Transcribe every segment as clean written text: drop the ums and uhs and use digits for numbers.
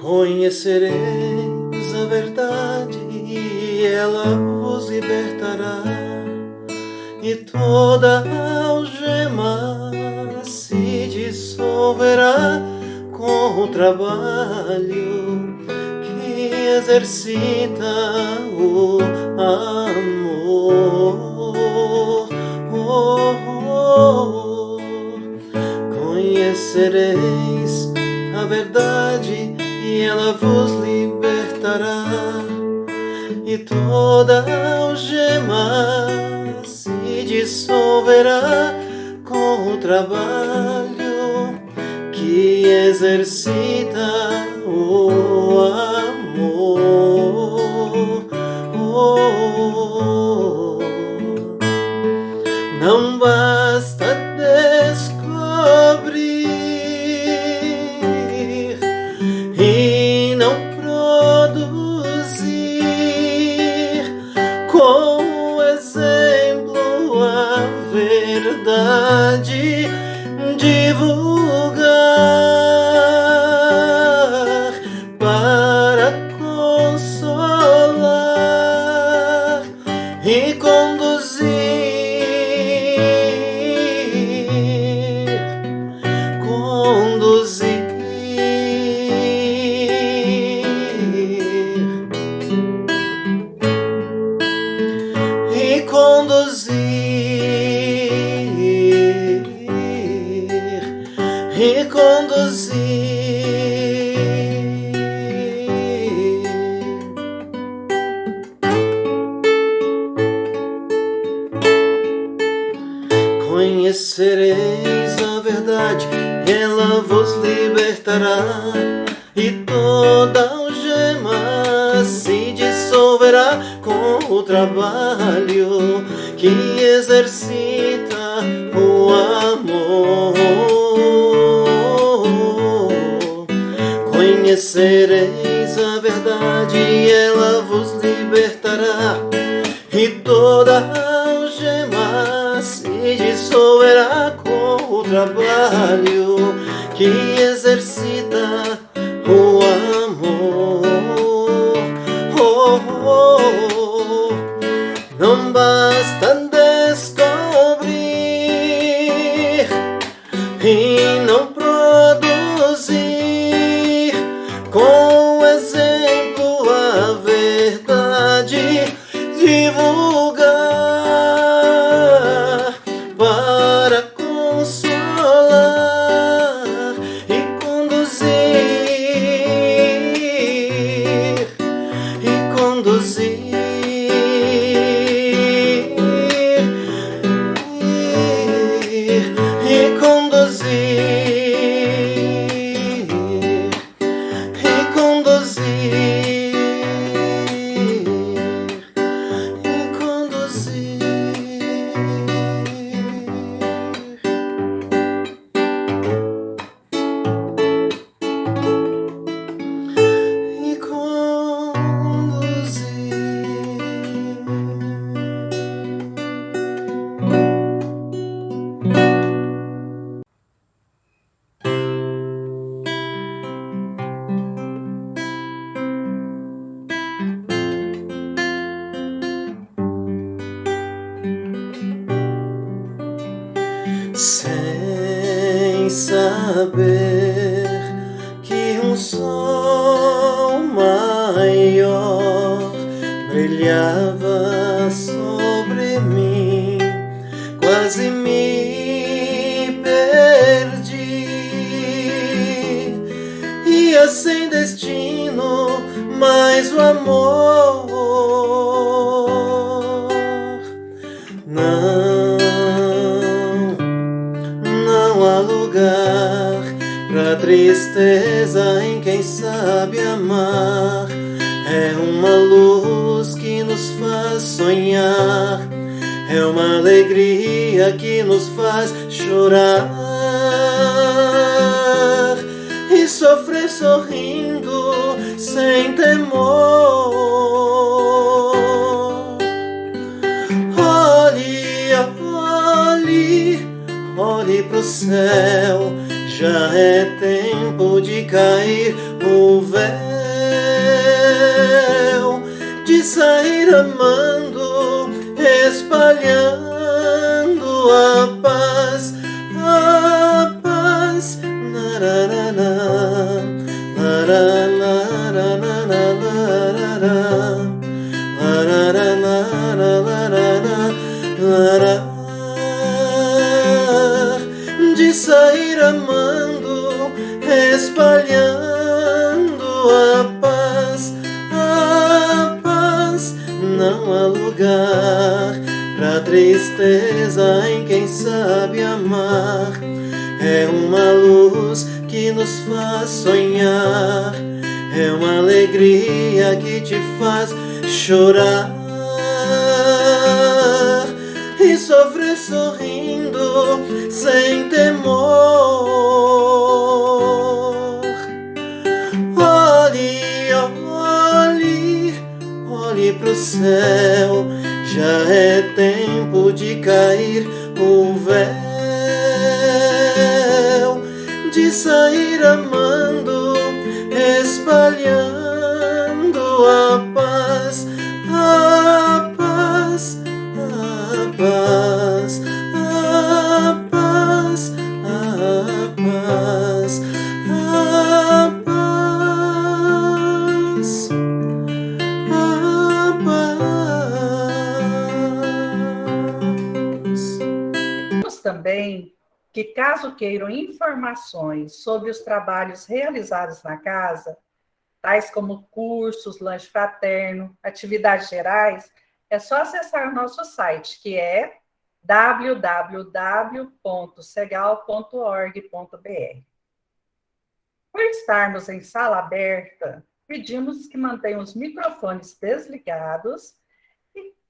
Conhecereis a verdade e ela vos libertará, e toda algema se dissolverá com o trabalho que exercita o amor. Conhecereis a verdade e ela vos libertará, e toda algema se dissolverá com o trabalho que exercita o amor. Não basta descobrir e não produzir com o exemplo a verdade, divulgar para consolar e conduzir. E conduzir. Conhecereis a verdade, ela vos libertará, e toda algema se dissolverá com o trabalho que exercita o amor. Conhecereis a verdade e ela vos libertará, e toda algema se dissolverá com o trabalho que exercita o amor. Não basta descobrir e não produzir com o exemplo a verdade, divulgar para consolar e conduzir, e conduzir. Sem saber que um sol maior brilhava sobre mim, quase me perdi, ia sem destino, mas o amor não há lugar pra tristeza em quem sabe amar. É uma luz que nos faz sonhar, é uma alegria que nos faz chorar e sofrer sorrindo sem temor. Olhe, olhe, olhe pro céu, já é tempo de cair o véu, de sair amando, espalhando a paz, a paz. Nararana, de sair amando, espalhando a paz, a paz. Não há lugar pra tristeza em quem sabe amar. É uma luz que nos faz sonhar, é uma alegria que te faz chorar e sofrer sorrindo sem temor. Olhe, olhe, olhe pro céu, já é tempo de cair o véu, de sair amando, espalhando a paz, a paz, a paz, a paz, a paz, a paz, a paz. Temos também que, caso queiram informações sobre os trabalhos realizados na casa, tais como cursos, lanche fraterno, atividades gerais, é só acessar o nosso site, que é www.segal.org.br. Por estarmos em sala aberta, pedimos que mantenham os microfones desligados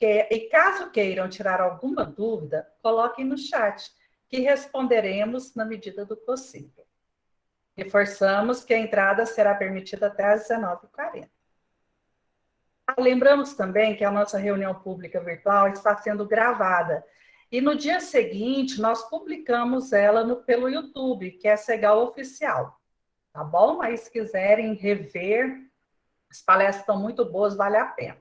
e caso queiram tirar alguma dúvida, coloquem no chat, que responderemos na medida do possível. Reforçamos que a entrada será permitida até às 19h40. Lembramos também que a nossa reunião pública virtual está sendo gravada e no dia seguinte nós publicamos ela pelo YouTube, que é Segal Oficial, tá bom? Mas se quiserem rever, as palestras estão muito boas, vale a pena.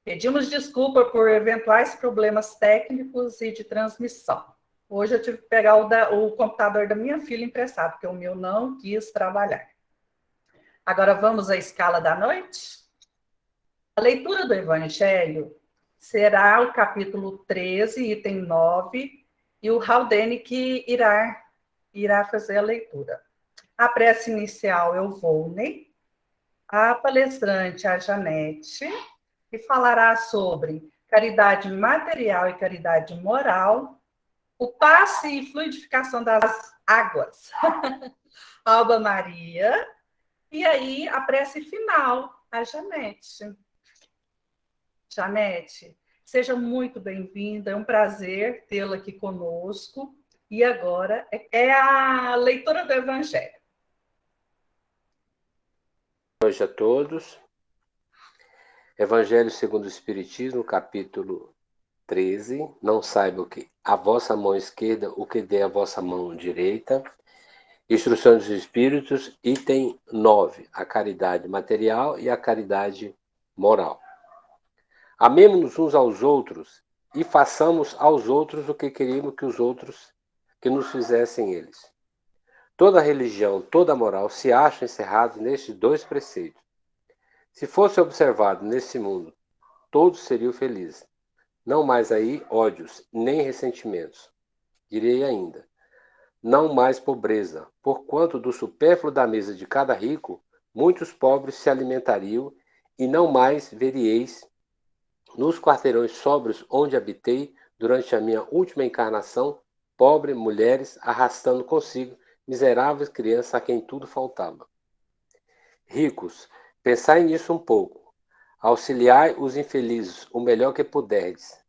Pedimos desculpa por eventuais problemas técnicos e de transmissão. Hoje eu tive que pegar o computador da minha filha emprestado, porque o meu não quis trabalhar. Agora vamos à escala da noite? A leitura do Evangelho será o capítulo 13, item 9, e o Haldane que irá fazer a leitura. A prece inicial é o Volney, a palestrante a Janete, que falará sobre caridade material e caridade moral, o passe e fluidificação das águas, Alba Maria, e aí a prece final, a Janete. Janete, seja muito bem-vinda, é um prazer tê-la aqui conosco. E agora é a leitura do Evangelho. Boa noite a todos. Evangelho segundo o Espiritismo, capítulo 13. Não saiba que a vossa mão esquerda o que dê a vossa mão direita. Instruções dos Espíritos, item 9. A caridade material e a caridade moral. Amemo-nos uns aos outros e façamos aos outros o que queríamos que os outros que nos fizessem eles. Toda religião, toda moral se acham encerrados nestes dois preceitos. Se fosse observado nesse mundo, todos seriam felizes. Não mais aí ódios, nem ressentimentos. Direi ainda, não mais pobreza, porquanto do supérfluo da mesa de cada rico, muitos pobres se alimentariam, e não mais veríeis nos quarteirões sóbrios onde habitei durante a minha última encarnação, pobre mulheres arrastando consigo miseráveis crianças a quem tudo faltava. Ricos, pensai nisso um pouco. Auxiliai os infelizes o melhor que puderdes.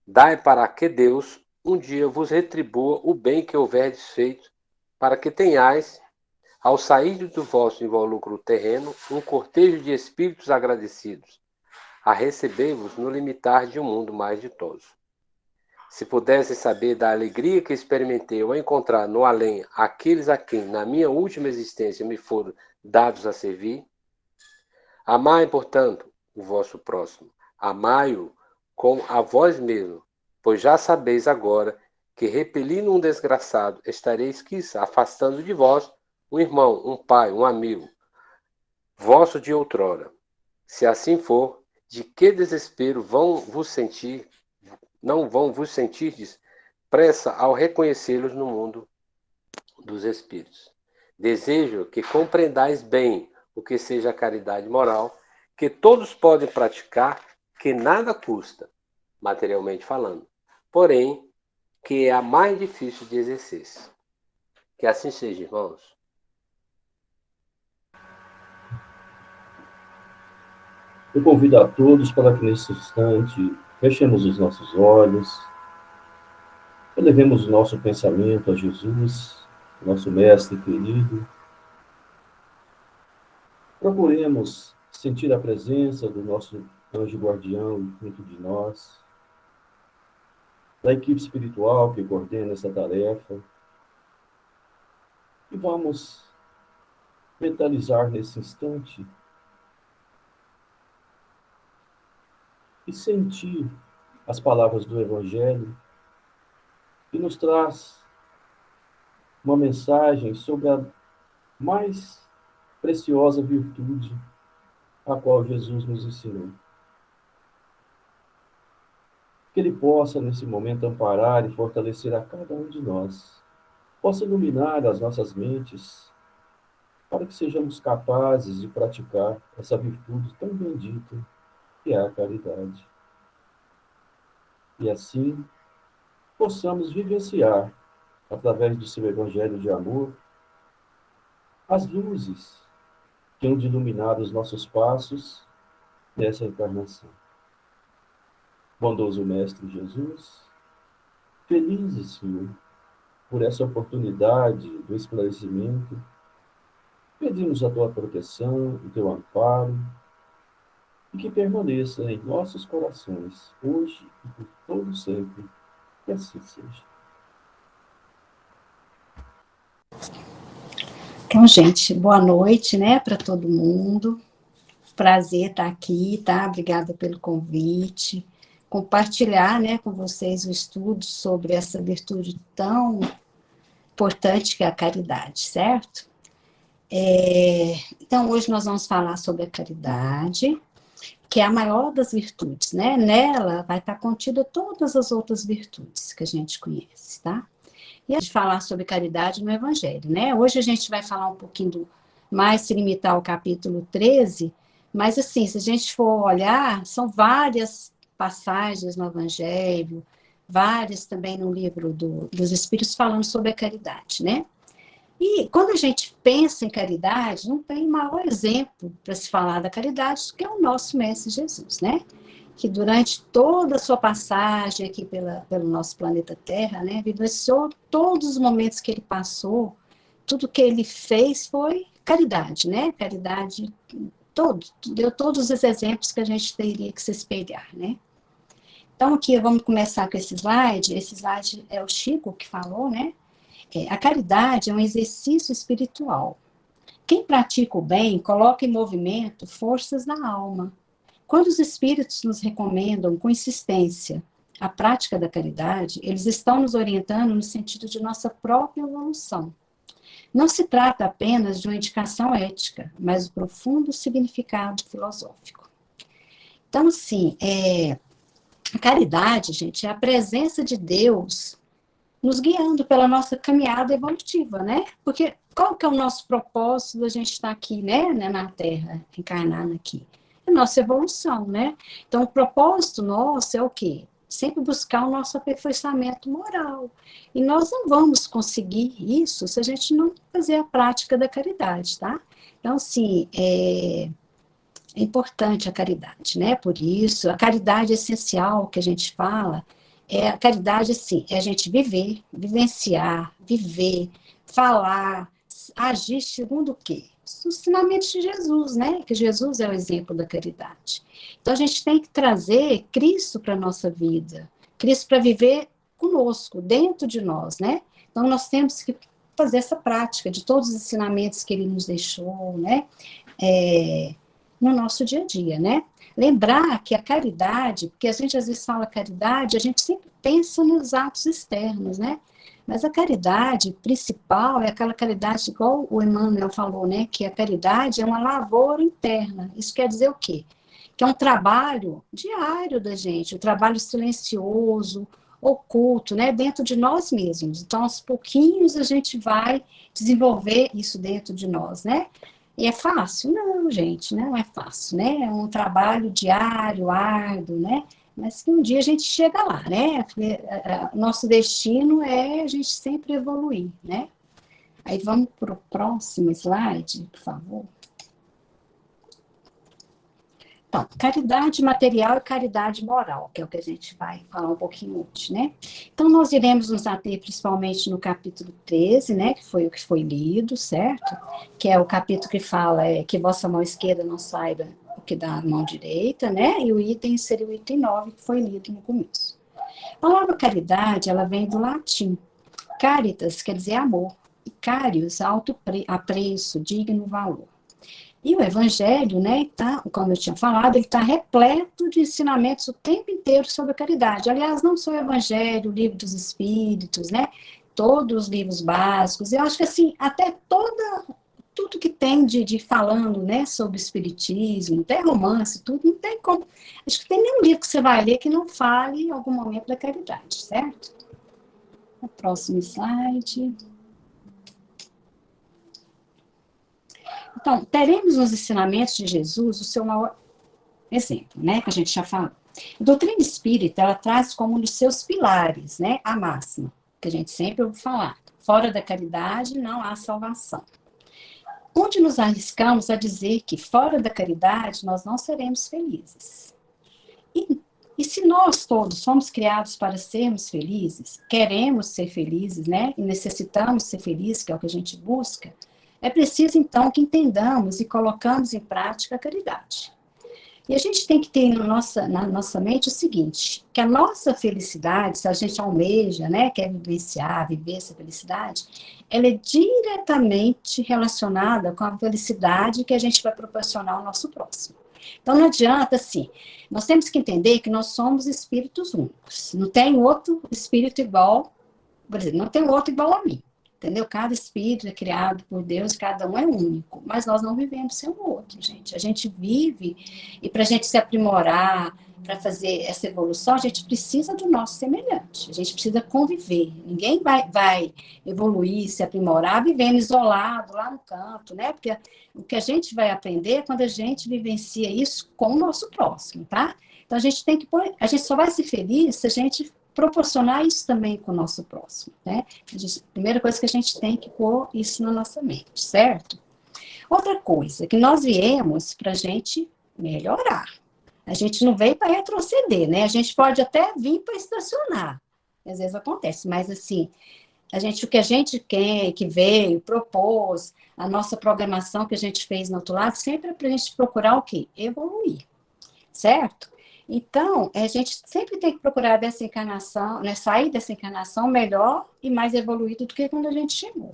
Dai para que Deus um dia vos retribua o bem que houverdes feito, para que tenhais, ao sair do vosso invólucro terreno, um cortejo de espíritos agradecidos, a receber-vos no limitar de um mundo mais ditoso. Se pudessem saber da alegria que experimentei ao encontrar no além aqueles a quem, na minha última existência, me foram dados a servir. Amai, portanto, o vosso próximo. Amai-o com a vós mesmo, pois já sabeis agora que, repelindo um desgraçado, estareis, quiçá, afastando de vós um irmão, um pai, um amigo, vosso de outrora. Se assim for, de que desespero não vão vos sentirdes pressa ao reconhecê-los no mundo dos espíritos. Desejo que compreendais bem o que seja a caridade moral, que todos podem praticar, que nada custa, materialmente falando, porém, que é a mais difícil de exercer-se. Que assim seja, irmãos. Eu convido a todos para que nesse instante fechemos os nossos olhos, elevemos o nosso pensamento a Jesus, nosso Mestre querido. Procuremos sentir a presença do nosso anjo guardião junto de nós, da equipe espiritual que coordena essa tarefa. E vamos mentalizar nesse instante e sentir as palavras do Evangelho que nos traz uma mensagem sobre a mais preciosa virtude a qual Jesus nos ensinou. Que Ele possa, nesse momento, amparar e fortalecer a cada um de nós, possa iluminar as nossas mentes, para que sejamos capazes de praticar essa virtude tão bendita que é a caridade. E assim, possamos vivenciar, através do seu Evangelho de amor, as luzes que hão de iluminar os nossos passos nessa encarnação. Bondoso Mestre Jesus, felizes, Senhor, por essa oportunidade do esclarecimento, pedimos a tua proteção, o teu amparo, e que permaneça em nossos corações, hoje e por todo sempre, que assim seja. Então, gente, boa noite, né, para todo mundo. Prazer estar aqui, tá? Obrigada pelo convite. Compartilhar, né, com vocês o estudo sobre essa virtude tão importante que é a caridade, certo? Então, hoje nós vamos falar sobre a caridade, que é a maior das virtudes, né? Nela vai estar contida todas as outras virtudes que a gente conhece, tá? E a gente falar sobre caridade no Evangelho, né? Hoje a gente vai falar um pouquinho mais, se limitar ao capítulo 13, mas assim, se a gente for olhar, são várias passagens no Evangelho, várias também no livro dos Espíritos falando sobre a caridade, né? E quando a gente pensa em caridade, não tem maior exemplo para se falar da caridade do que o nosso Mestre Jesus, né? Que durante toda a sua passagem aqui pelo nosso planeta Terra, né, vivenciou todos os momentos que ele passou, tudo que ele fez foi caridade, né? Caridade, deu todos os exemplos que a gente teria que se espelhar, né? Então, aqui vamos começar com esse slide é o Chico que falou, né? A caridade é um exercício espiritual. Quem pratica o bem coloca em movimento forças da alma. Quando os espíritos nos recomendam com insistência a prática da caridade, eles estão nos orientando no sentido de nossa própria evolução. Não se trata apenas de uma indicação ética, mas do profundo significado filosófico. Então, assim, a caridade, gente, é a presença de Deus nos guiando pela nossa caminhada evolutiva, né? Porque qual que é o nosso propósito da gente estar aqui, né, na Terra, encarnado aqui? É a nossa evolução, né? Então, o propósito nosso é o quê? Sempre buscar o nosso aperfeiçoamento moral. E nós não vamos conseguir isso se a gente não fazer a prática da caridade, tá? Então, assim, é importante a caridade, né? Por isso, a caridade essencial que a gente fala, a caridade, assim, é a gente viver, vivenciar, viver, falar, agir segundo o quê? Os ensinamentos de Jesus, né? Que Jesus é o exemplo da caridade. Então, a gente tem que trazer Cristo para a nossa vida. Cristo para viver conosco, dentro de nós, né? Então, nós temos que fazer essa prática de todos os ensinamentos que ele nos deixou, né? No nosso dia a dia, né? Lembrar que a caridade, porque a gente às vezes fala caridade, a gente sempre pensa nos atos externos, né? Mas a caridade principal é aquela caridade, igual o Emmanuel falou, né? Que a caridade é uma lavoura interna. Isso quer dizer o quê? Que é um trabalho diário da gente, um trabalho silencioso, oculto, né? Dentro de nós mesmos. Então, aos pouquinhos, a gente vai desenvolver isso dentro de nós, né? E é fácil? Não, gente, não é fácil, né? É um trabalho diário, árduo, né? Mas que um dia a gente chega lá, né? Porque, nosso destino é a gente sempre evoluir, né? Aí vamos para o próximo slide, por favor. Então, caridade material e caridade moral, que é o que a gente vai falar um pouquinho hoje, né? Então, nós iremos nos ater principalmente no capítulo 13, né? Que foi o que foi lido, certo? Que é o capítulo que fala que vossa mão esquerda não saiba o que dá a mão direita, né? E o item seria o item 9, que foi lido no começo. A palavra caridade, ela vem do latim. Caritas quer dizer amor. E carius, alto apreço, digno valor. E o Evangelho, né, como eu tinha falado, ele está repleto de ensinamentos o tempo inteiro sobre a caridade. Aliás, não só o Evangelho, o Livro dos Espíritos, né, todos os livros básicos. Eu acho que, assim, até tudo que tem de falando, né, sobre espiritismo, até romance, tudo, não tem como. Acho que tem nenhum livro que você vai ler que não fale em algum momento da caridade, certo? O próximo slide. Então, teremos nos ensinamentos de Jesus o seu maior exemplo, né, que a gente já falou. A doutrina espírita, ela traz como um dos seus pilares, né, a máxima, que a gente sempre ouve falar. Fora da caridade não há salvação. Onde nos arriscamos a dizer que fora da caridade nós não seremos felizes. E se nós todos somos criados para sermos felizes, queremos ser felizes, né, e necessitamos ser felizes, que é o que a gente busca, é preciso, então, que entendamos e colocamos em prática a caridade. E a gente tem que ter na nossa mente o seguinte, que a nossa felicidade, se a gente almeja, né, quer vivenciar, viver essa felicidade, ela é diretamente relacionada com a felicidade que a gente vai proporcionar ao nosso próximo. Então, não adianta, assim, nós temos que entender que nós somos espíritos únicos. Não tem outro espírito igual, por exemplo, não tem outro igual a mim. Entendeu? Cada espírito é criado por Deus, cada um é único, mas nós não vivemos sem o outro, gente. A gente vive, e para a gente se aprimorar, para fazer essa evolução, a gente precisa do nosso semelhante, a gente precisa conviver. Ninguém vai evoluir, se aprimorar, vivendo isolado, lá no canto, né? Porque o que a gente vai aprender é quando a gente vivencia isso com o nosso próximo, tá? Então, a gente a gente só vai ser feliz se a gente proporcionar isso também com o nosso próximo, né? A primeira coisa que a gente tem que pôr isso na nossa mente, certo? Outra coisa, que nós viemos para a gente melhorar. A gente não veio para retroceder, né? A gente pode até vir para estacionar. Às vezes acontece, mas assim, o que a gente quer, que veio, propôs, a nossa programação que a gente fez no outro lado, sempre é para a gente procurar o quê? Evoluir, certo? Então, a gente sempre tem que procurar dessa encarnação, né, sair dessa encarnação melhor e mais evoluído do que quando a gente chegou.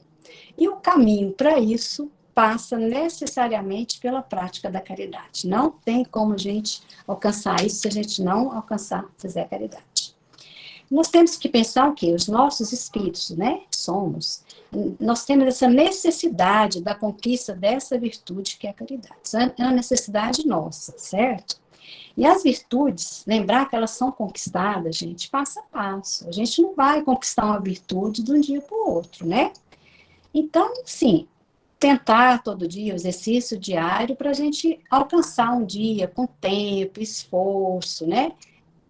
E o caminho para isso passa necessariamente pela prática da caridade. Não tem como a gente alcançar isso se a gente não fizer caridade. Nós temos que pensar o quê? Os nossos espíritos, né, nós temos essa necessidade da conquista dessa virtude que é a caridade. Isso é uma necessidade nossa, certo? E as virtudes, lembrar que elas são conquistadas, gente, passo a passo. A gente não vai conquistar uma virtude de um dia para o outro, né? Então, sim, tentar todo dia, o exercício diário, para a gente alcançar um dia com tempo, esforço, né?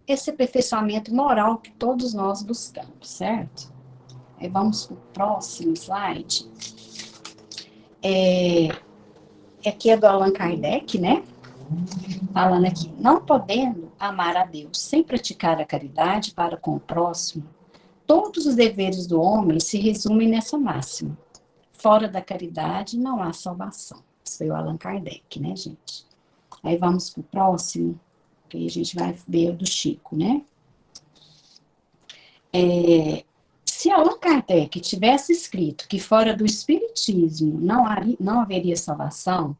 Esse aperfeiçoamento moral que todos nós buscamos, certo? Aí vamos para o próximo slide. Aqui é do Allan Kardec, né? Falando aqui, não podendo amar a Deus sem praticar a caridade para com o próximo, todos os deveres do homem se resumem nessa máxima. Fora da caridade não há salvação. Isso foi o Allan Kardec, né, gente? Aí vamos para o próximo, que aí a gente vai ver o do Chico, né? Se Allan Kardec tivesse escrito que fora do espiritismo não haveria salvação,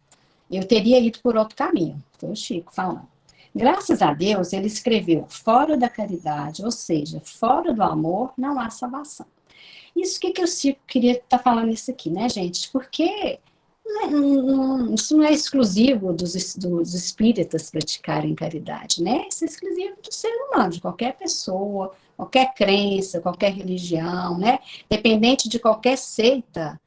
eu teria ido por outro caminho. Foi o Chico falando. Graças a Deus, ele escreveu fora da caridade, ou seja, fora do amor, não há salvação. Isso que o Chico queria estar falando isso aqui, né, gente? Porque isso não é exclusivo dos espíritas praticarem caridade, né? Isso é exclusivo do ser humano, de qualquer pessoa, qualquer crença, qualquer religião, né? Dependente de qualquer seita,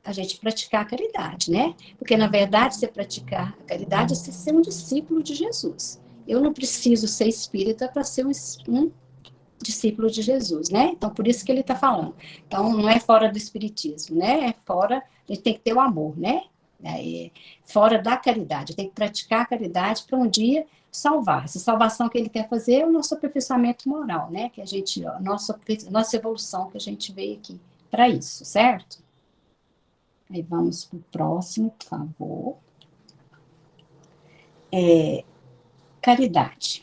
a gente praticar a caridade, né? Porque, na verdade, você praticar a caridade é ser um discípulo de Jesus. Eu não preciso ser espírita para ser um discípulo de Jesus, né? Então, por isso que ele está falando. Então, não é fora do espiritismo, né? É fora, a gente tem que ter o amor, né? Fora da caridade, tem que praticar a caridade para um dia salvar. Essa salvação que ele quer fazer é o nosso aperfeiçoamento moral, né? Que a gente, nossa evolução que a gente veio aqui para isso, certo? Aí vamos para o próximo, por favor. Caridade.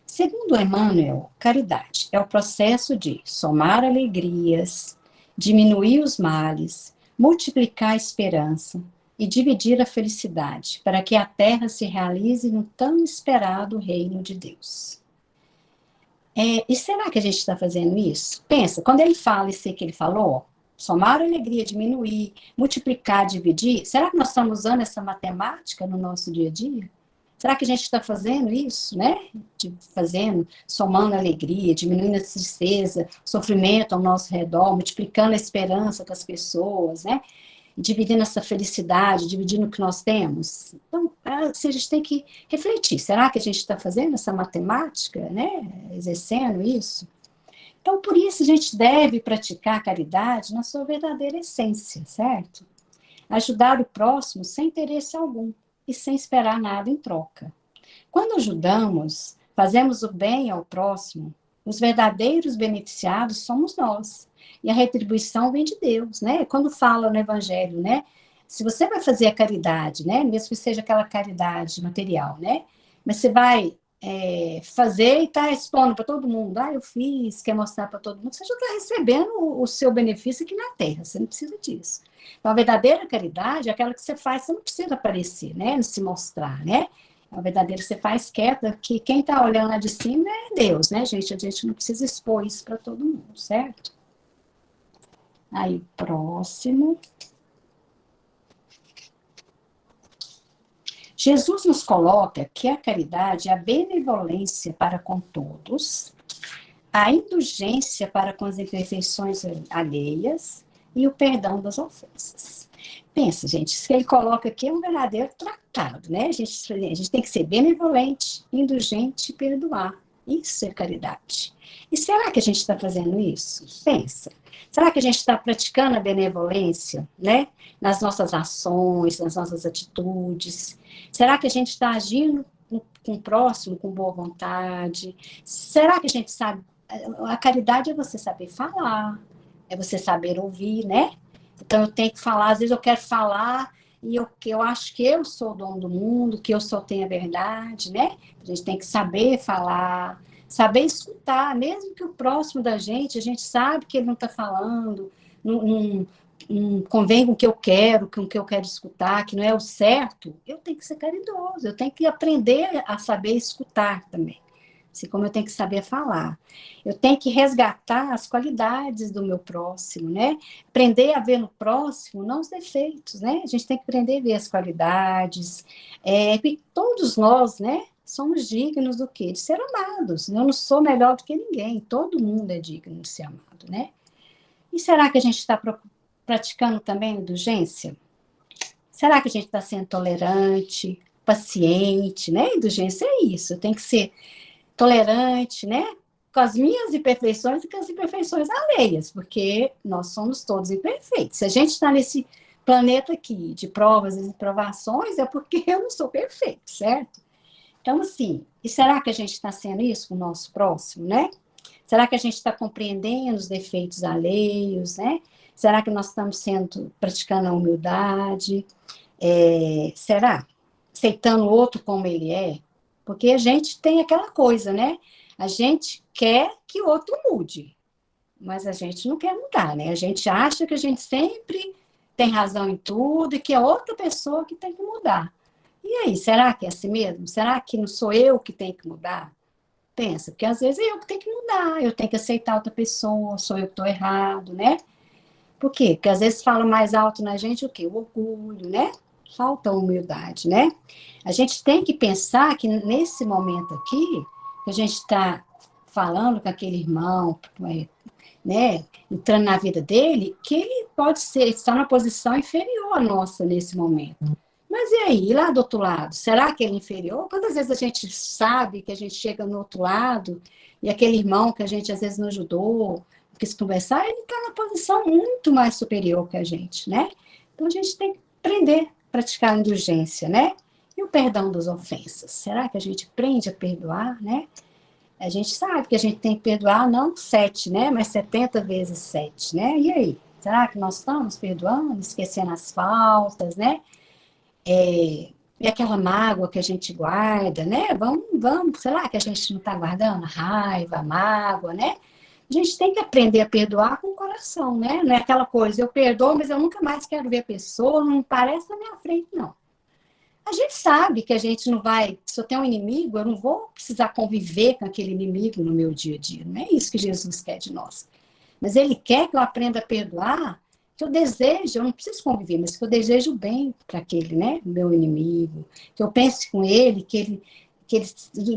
Segundo Emmanuel, caridade é o processo de somar alegrias, diminuir os males, multiplicar a esperança e dividir a felicidade, para que a terra se realize no tão esperado reino de Deus. E será que a gente está fazendo isso? Pensa, quando ele fala isso que ele falou, somar alegria, diminuir, multiplicar, dividir, será que nós estamos usando essa matemática no nosso dia a dia? Será que a gente está fazendo isso, né? Somando alegria, diminuindo a tristeza, sofrimento ao nosso redor, multiplicando a esperança das pessoas, né? Dividindo essa felicidade, dividindo o que nós temos. Então, assim, a gente tem que refletir. Será que a gente está fazendo essa matemática, né? Exercendo isso? Então, por isso, a gente deve praticar a caridade na sua verdadeira essência, certo? Ajudar o próximo sem interesse algum e sem esperar nada em troca. Quando ajudamos, fazemos o bem ao próximo, os verdadeiros beneficiados somos nós. E a retribuição vem de Deus, né? Quando fala no Evangelho, né? Se você vai fazer a caridade, né? Mesmo que seja aquela caridade material, né? Mas você vai fazer e está expondo para todo mundo. Eu fiz, quer mostrar para todo mundo. Você já está recebendo o seu benefício aqui na Terra. Você não precisa disso. Então, a verdadeira caridade é aquela que você faz, você não precisa aparecer, né? Não se mostrar, né? A verdadeira você faz quieta, que quem está olhando lá de cima é Deus, né, gente? A gente não precisa expor isso para todo mundo, certo? Aí, próximo. Jesus nos coloca que a caridade é a benevolência para com todos, a indulgência para com as imperfeições alheias e o perdão das ofensas. Pensa, gente, isso que ele coloca aqui é um verdadeiro tratado, né? A gente tem que ser benevolente, indulgente e perdoar. Isso é caridade. E será que a gente está fazendo isso? Pensa. Será que a gente está praticando a benevolência, né? Nas nossas ações, nas nossas atitudes? Será que a gente está agindo com o próximo com boa vontade? Será que a gente sabe? A caridade é você saber falar, é você saber ouvir, né? Então eu tenho que falar, às vezes eu quero falar e eu acho que eu sou o dono do mundo, que eu só tenho a verdade, né? A gente tem que saber falar, saber escutar, mesmo que o próximo da gente, a gente sabe que ele não está falando, não convém com o que eu quero, com o que eu quero escutar, que não é o certo, eu tenho que ser caridoso, eu tenho que aprender a saber escutar também. Assim como eu tenho que saber falar. Eu tenho que resgatar as qualidades do meu próximo, né? Aprender a ver no próximo, não os defeitos, né? A gente tem que aprender a ver as qualidades. E todos nós, né? Somos dignos do quê? De ser amados. Eu não sou melhor do que ninguém. Todo mundo é digno de ser amado, né? E será que a gente está praticando também indulgência? Será que a gente está sendo tolerante, paciente, né? Indulgência é isso. Eu tenho que ser tolerante, né? Com as minhas imperfeições e com as imperfeições alheias, porque nós somos todos imperfeitos. Se a gente está nesse planeta aqui de provas e provações, é porque eu não sou perfeito, certo? Então, assim, e será que a gente está sendo isso com o nosso próximo, né? Será que a gente está compreendendo os defeitos alheios, né? Será que nós estamos praticando a humildade? Será? Aceitando o outro como ele é? Porque a gente tem aquela coisa, né? A gente quer que o outro mude. mas a gente não quer mudar, né? A gente acha que a gente sempre tem razão em tudo e que é outra pessoa que tem que mudar. E aí, será que é assim mesmo? Será que não sou eu que tenho que mudar? Pensa, porque às vezes é eu que tenho que mudar, eu tenho que aceitar outra pessoa, sou eu que estou errado, né? Por quê? Porque às vezes fala mais alto na gente o quê? O orgulho, né? Falta humildade, né? A gente tem que pensar que nesse momento aqui, que a gente está falando com aquele irmão, né, entrando na vida dele, que ele pode ser, está numa posição inferior à nossa nesse momento. Mas e aí, e lá do outro lado? Será que ele é inferior? Quantas vezes a gente sabe que a gente chega no outro lado e aquele irmão que a gente às vezes não ajudou, quis conversar, ele está numa posição muito mais superior que a gente, né? Então a gente tem que aprender a praticar a indulgência, né? E o perdão das ofensas. Será que a gente aprende a perdoar, né? A gente sabe que a gente tem que perdoar não 7, né? Mas 70 vezes 7, né? E aí? Será que nós estamos perdoando, esquecendo as faltas, né? E aquela mágoa que a gente guarda, né? Vamos, será que a gente não está guardando raiva, mágoa, né? A gente tem que aprender a perdoar com o coração, né? Não é aquela coisa, eu perdoo, mas eu nunca mais quero ver a pessoa, não parece na minha frente, não. A gente sabe que a gente não vai, se eu tenho um inimigo, eu não vou precisar conviver com aquele inimigo no meu dia a dia. Não é isso que Jesus quer de nós. Mas ele quer que eu aprenda a perdoar, que eu desejo, eu não preciso conviver, mas que eu desejo bem para aquele, né, meu inimigo, que eu pense com ele, que ele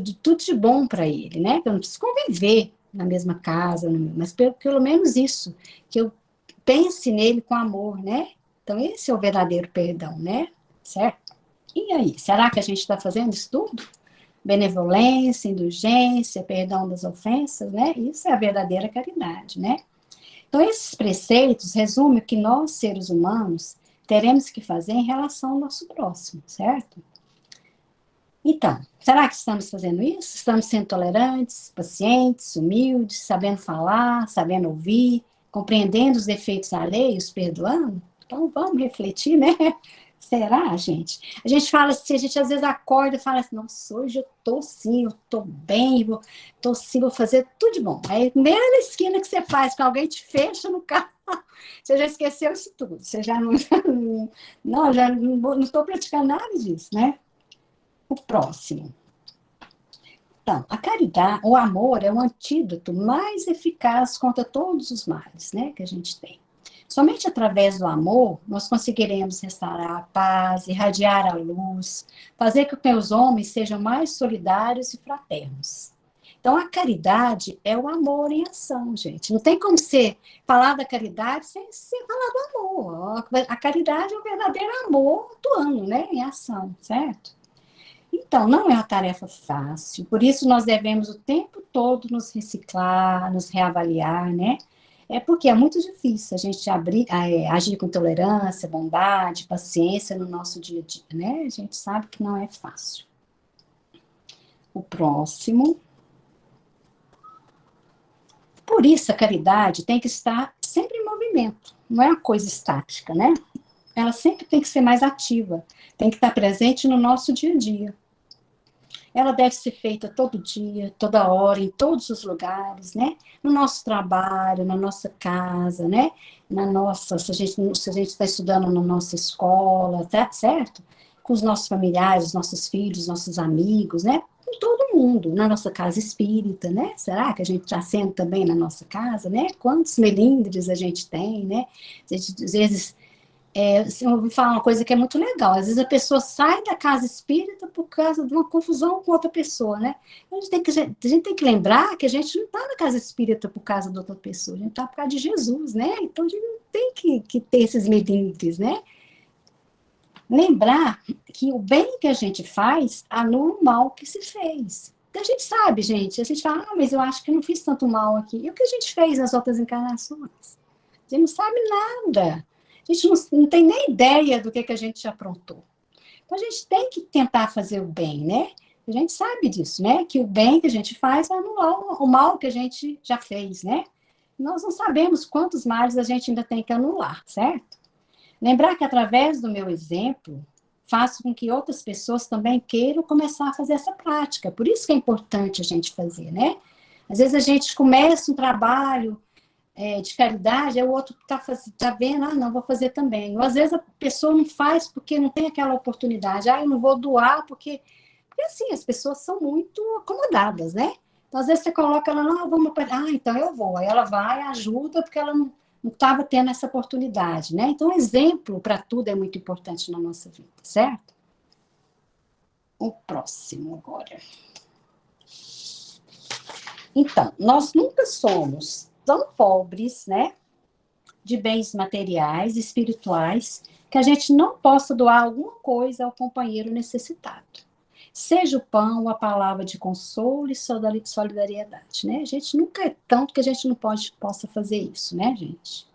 de tudo de bom para ele, né, que eu não preciso conviver na mesma casa, mas pelo menos isso, que eu pense nele com amor, né, então esse é o verdadeiro perdão, né, certo? E aí, será que a gente está fazendo isso tudo? Benevolência, indulgência, perdão das ofensas, né, isso é a verdadeira caridade, né. Então, esses preceitos resumem o que nós, seres humanos, teremos que fazer em relação ao nosso próximo, certo? Então, será que estamos fazendo isso? Estamos sendo tolerantes, pacientes, humildes, sabendo falar, sabendo ouvir, compreendendo os defeitos alheios, perdoando? Então, vamos refletir, né? Será, gente? A gente fala assim, a gente às vezes acorda e fala assim, nossa, hoje eu tô sim, eu tô bem, tô sim, vou fazer tudo de bom. Aí, mesmo na esquina que você faz, que alguém te fecha no carro, você já esqueceu isso tudo. Você já não, não já não estou praticando nada disso, né? O próximo. Então, a caridade, o amor é o antídoto mais eficaz contra todos os males, né, que a gente tem. Somente através do amor nós conseguiremos restaurar a paz, irradiar a luz, fazer com que os homens sejam mais solidários e fraternos. Então, a caridade é o amor em ação, gente. Não tem como você falar da caridade sem falar do amor. A caridade é o verdadeiro amor atuando, né, em ação, certo? Então, não é uma tarefa fácil, por isso nós devemos o tempo todo nos reciclar, nos reavaliar, né? É porque é muito difícil a gente agir com tolerância, bondade, paciência no nosso dia a dia, né? A gente sabe que não é fácil. O próximo. Por isso, a caridade tem que estar sempre em movimento, não é uma coisa estática, né? Ela sempre tem que ser mais ativa, tem que estar presente no nosso dia a dia. Ela deve ser feita todo dia, toda hora, em todos os lugares, né? No nosso trabalho, na nossa casa, né? Se a gente está estudando na nossa escola, tá certo? Com os nossos familiares, os nossos filhos, nossos amigos, né? Com todo mundo, na nossa casa espírita, né? Será que a gente está sendo também na nossa casa, né? Quantos melindres a gente tem, né? Às vezes... eu ouvi falar uma coisa que é muito legal. Às vezes a pessoa sai da casa espírita por causa de uma confusão com outra pessoa, né? A gente tem que lembrar que a gente não está na casa espírita por causa de outra pessoa, a gente está por causa de Jesus, né? Então a gente não tem que ter esses limites, né? Lembrar que o bem que a gente faz anula o mal que se fez. Então a gente sabe, gente, a gente fala, mas eu acho que não fiz tanto mal aqui. E o que a gente fez nas outras encarnações? A gente não sabe nada. A gente não tem nem ideia do que a gente já aprontou. Então, a gente tem que tentar fazer o bem, né? A gente sabe disso, né? Que o bem que a gente faz vai anular o mal que a gente já fez, né? Nós não sabemos quantos males a gente ainda tem que anular, certo? Lembrar que, através do meu exemplo, faço com que outras pessoas também queiram começar a fazer essa prática. Por isso que é importante a gente fazer, né? Às vezes a gente começa um trabalho de caridade, aí o outro tá vendo, não, vou fazer também. Ou às vezes a pessoa não faz porque não tem aquela oportunidade. Eu não vou doar porque assim, as pessoas são muito acomodadas, né? Então, às vezes você coloca ela, não, vamos, então eu vou. Aí ela vai, ajuda, porque ela não estava tendo essa oportunidade, né? Então, exemplo para tudo é muito importante na nossa vida, certo? O próximo agora. Então, nós nunca somos tão pobres, né, de bens materiais, espirituais, que a gente não possa doar alguma coisa ao companheiro necessitado. Seja o pão, a palavra de consolo e solidariedade, né? A gente nunca é tanto que a gente não possa fazer isso, né, gente?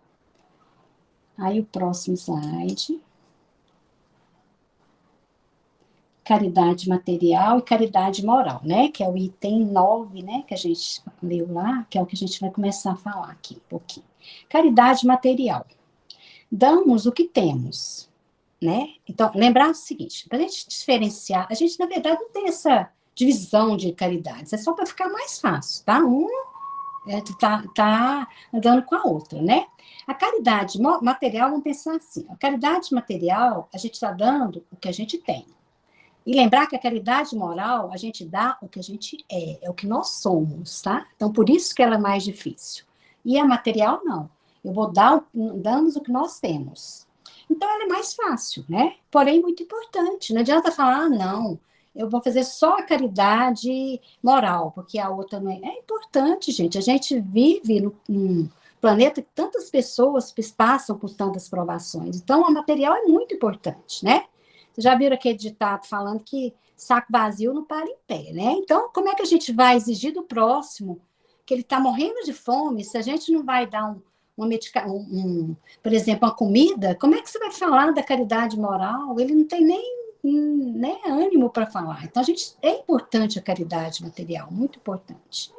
Aí o próximo slide. Caridade material e caridade moral, né? Que é o item 9, né? Que a gente leu lá, que é o que a gente vai começar a falar aqui um pouquinho. Caridade material. Damos o que temos, né? Então, lembrar o seguinte, para a gente diferenciar, a gente, na verdade, não tem essa divisão de caridades, é só para ficar mais fácil, tá? Tá andando com a outra, né? A caridade material, vamos pensar assim, a caridade material, a gente está dando o que a gente tem. E lembrar que a caridade moral, a gente dá o que a gente é o que nós somos, tá? Então, por isso que ela é mais difícil. E a material, não. Eu vou damos o que nós temos. Então, ela é mais fácil, né? Porém, muito importante. Não adianta falar, não, eu vou fazer só a caridade moral, porque a outra não é. É importante, gente. A gente vive num planeta que tantas pessoas passam por tantas provações. Então, a material é muito importante, né? Vocês já viram aquele ditado falando que saco vazio não para em pé, né? Então, como é que a gente vai exigir do próximo que ele está morrendo de fome, se a gente não vai dar por exemplo, uma comida, como é que você vai falar da caridade moral? Ele não tem nem ânimo para falar. Então, é importante a caridade material, muito importante.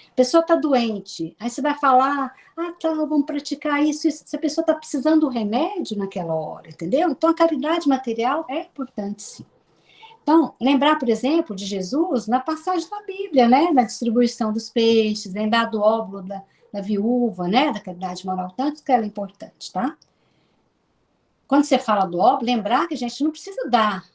A pessoa está doente, aí você vai falar, tá, vamos praticar isso. Se a pessoa está precisando do remédio naquela hora, entendeu? Então, a caridade material é importante, sim. Então, lembrar, por exemplo, de Jesus na passagem da Bíblia, né? Na distribuição dos peixes, lembrar do óbolo da viúva, né? Da caridade moral, tanto que ela é importante, tá? Quando você fala do óbolo, lembrar que a gente não precisa dar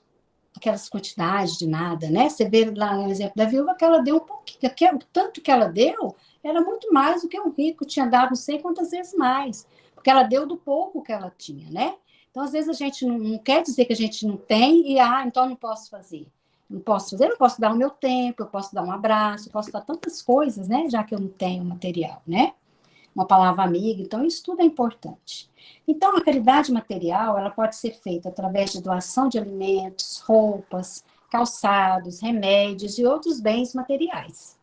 aquelas quantidades de nada, né? Você vê lá no exemplo da viúva que ela deu um pouquinho, o tanto que ela deu era muito mais do que um rico tinha dado, não sei quantas vezes mais, porque ela deu do pouco que ela tinha, né? Então, às vezes, a gente não quer dizer que a gente não tem e, então eu não posso fazer. Não posso fazer, eu posso dar o meu tempo, eu posso dar um abraço, eu posso dar tantas coisas, né? Já que eu não tenho material, né? Uma palavra amiga, então isso tudo é importante. Então, a caridade material, ela pode ser feita através de doação de alimentos, roupas, calçados, remédios e outros bens materiais.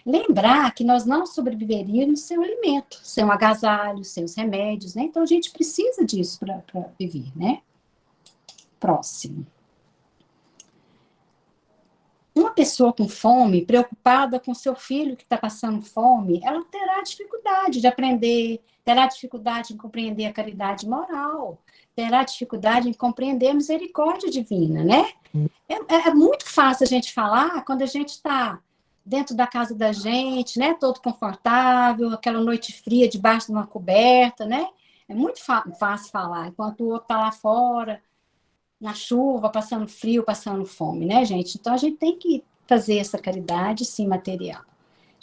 Lembrar que nós não sobreviveríamos sem o alimento, sem o agasalho, sem os remédios, né? Então, a gente precisa disso para viver, né? Próximo. Uma pessoa com fome, preocupada com seu filho que está passando fome, ela terá dificuldade de aprender, terá dificuldade em compreender a caridade moral, terá dificuldade em compreender a misericórdia divina, né? É muito fácil a gente falar quando a gente está dentro da casa da gente, né? Todo confortável, aquela noite fria debaixo de uma coberta, né? É muito fácil falar, enquanto o outro está lá fora, na chuva, passando frio, passando fome, né, gente? Então, a gente tem que fazer essa caridade, sim, material.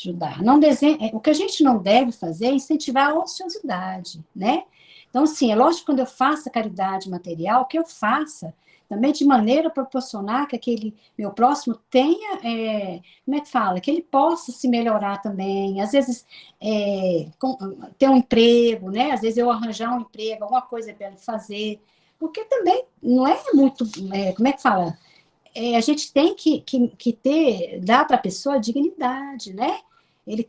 Ajudar. O que a gente não deve fazer é incentivar a ociosidade, né? Então, sim, é lógico que quando eu faço a caridade material, que eu faça também de maneira a proporcionar que aquele meu próximo tenha, como é que fala? Que ele possa se melhorar também. Às vezes, ter um emprego, né? Às vezes eu arranjar um emprego, alguma coisa para ele fazer. Porque também não é muito, como é que fala? A gente tem que dar para a pessoa dignidade, né? Ele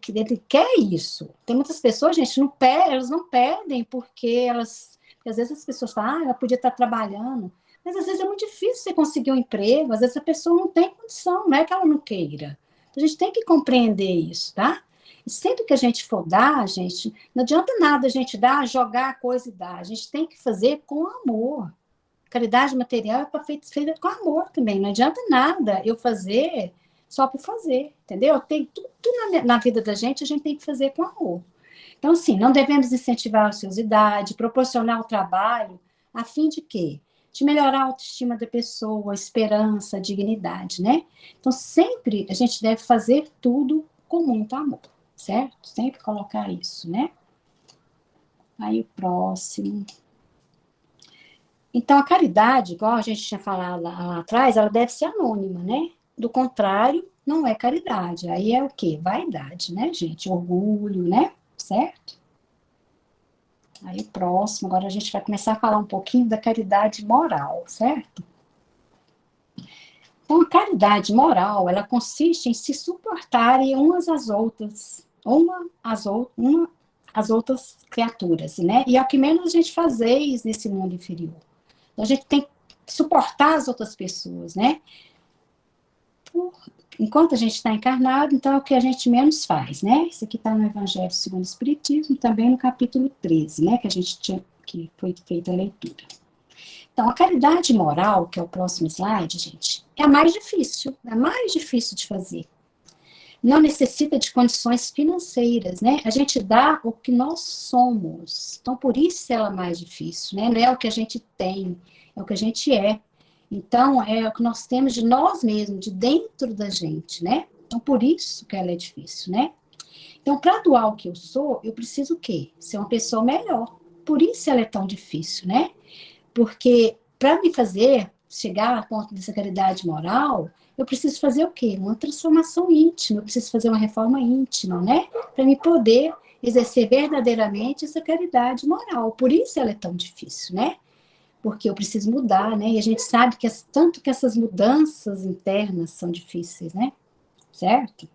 quer isso. Tem muitas pessoas, gente, elas não pedem porque às vezes as pessoas falam, ela podia estar trabalhando, mas às vezes é muito difícil você conseguir um emprego, às vezes a pessoa não tem condição, não é que ela não queira. Então, a gente tem que compreender isso, tá? E sempre que a gente for dar, gente, não adianta nada a gente dar, jogar a coisa e dar. A gente tem que fazer com amor. Caridade material é feita com amor também. Não adianta nada eu fazer só por fazer, entendeu? Tem tudo na vida da gente, a gente tem que fazer com amor. Então, assim, não devemos incentivar a ociosidade, proporcionar o trabalho, a fim de quê? De melhorar a autoestima da pessoa, a esperança, a dignidade, né? Então, sempre a gente deve fazer tudo com muito amor, certo? Sempre colocar isso, né? Aí o próximo. Então, a caridade, igual a gente tinha falado lá atrás, ela deve ser anônima, né? Do contrário, não é caridade. Aí é o quê? Vaidade, né, gente? Orgulho, né? Certo? Aí o próximo, agora a gente vai começar a falar um pouquinho da caridade moral, certo? Então, a caridade moral, ela consiste em se suportarem umas às outras, uma às outras criaturas, né? E é o que menos a gente faz nesse mundo inferior. Então, a gente tem que suportar as outras pessoas, né? Enquanto a gente está encarnado, então é o que a gente menos faz, né? Isso aqui está no Evangelho segundo o Espiritismo, também no capítulo 13, né? Que foi feita a leitura. Então, a caridade moral, que é o próximo slide, gente, é a mais difícil de fazer. Não necessita de condições financeiras, né? A gente dá o que nós somos. Então, por isso ela é mais difícil, né? Não é o que a gente tem, é o que a gente é. Então, é o que nós temos de nós mesmos, de dentro da gente, né? Então, por isso que ela é difícil, né? Então, para doar o que eu sou, eu preciso o quê? Ser uma pessoa melhor. Por isso ela é tão difícil, né? Porque para me fazer chegar a ponto dessa caridade moral, eu preciso fazer o quê? Uma transformação íntima, eu preciso fazer uma reforma íntima, né? Para me poder exercer verdadeiramente essa caridade moral. Por isso ela é tão difícil, né? Porque eu preciso mudar, né? E a gente sabe que tanto que essas mudanças internas são difíceis, né? Certo?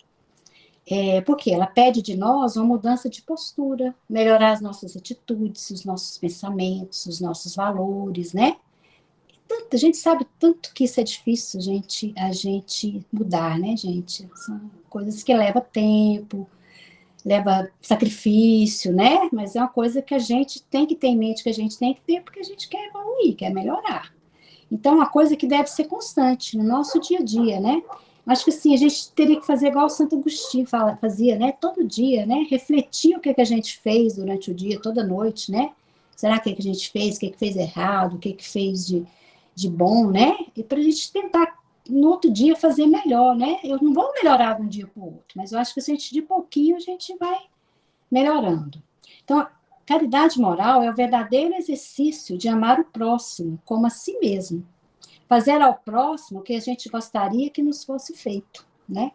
Porque ela pede de nós uma mudança de postura, melhorar as nossas atitudes, os nossos pensamentos, os nossos valores, né? A gente sabe tanto que isso é difícil, a gente mudar, né, gente? São coisas que levam tempo, leva sacrifício, né? Mas é uma coisa que a gente tem que ter em mente, que a gente tem que ter, porque a gente quer evoluir, quer melhorar. Então, é uma coisa que deve ser constante no nosso dia a dia, né? Acho que assim, a gente teria que fazer igual o Santo Agostinho fazia, né? Todo dia, né? Refletir o que a gente fez durante o dia, toda noite, né? Será que a gente fez, o que fez errado, o que fez de bom, né? E para a gente tentar, no outro dia, fazer melhor, né? Eu não vou melhorar de um dia para o outro, mas eu acho que se a gente, de pouquinho, a gente vai melhorando. Então, a caridade moral é o verdadeiro exercício de amar o próximo como a si mesmo. Fazer ao próximo o que a gente gostaria que nos fosse feito, né?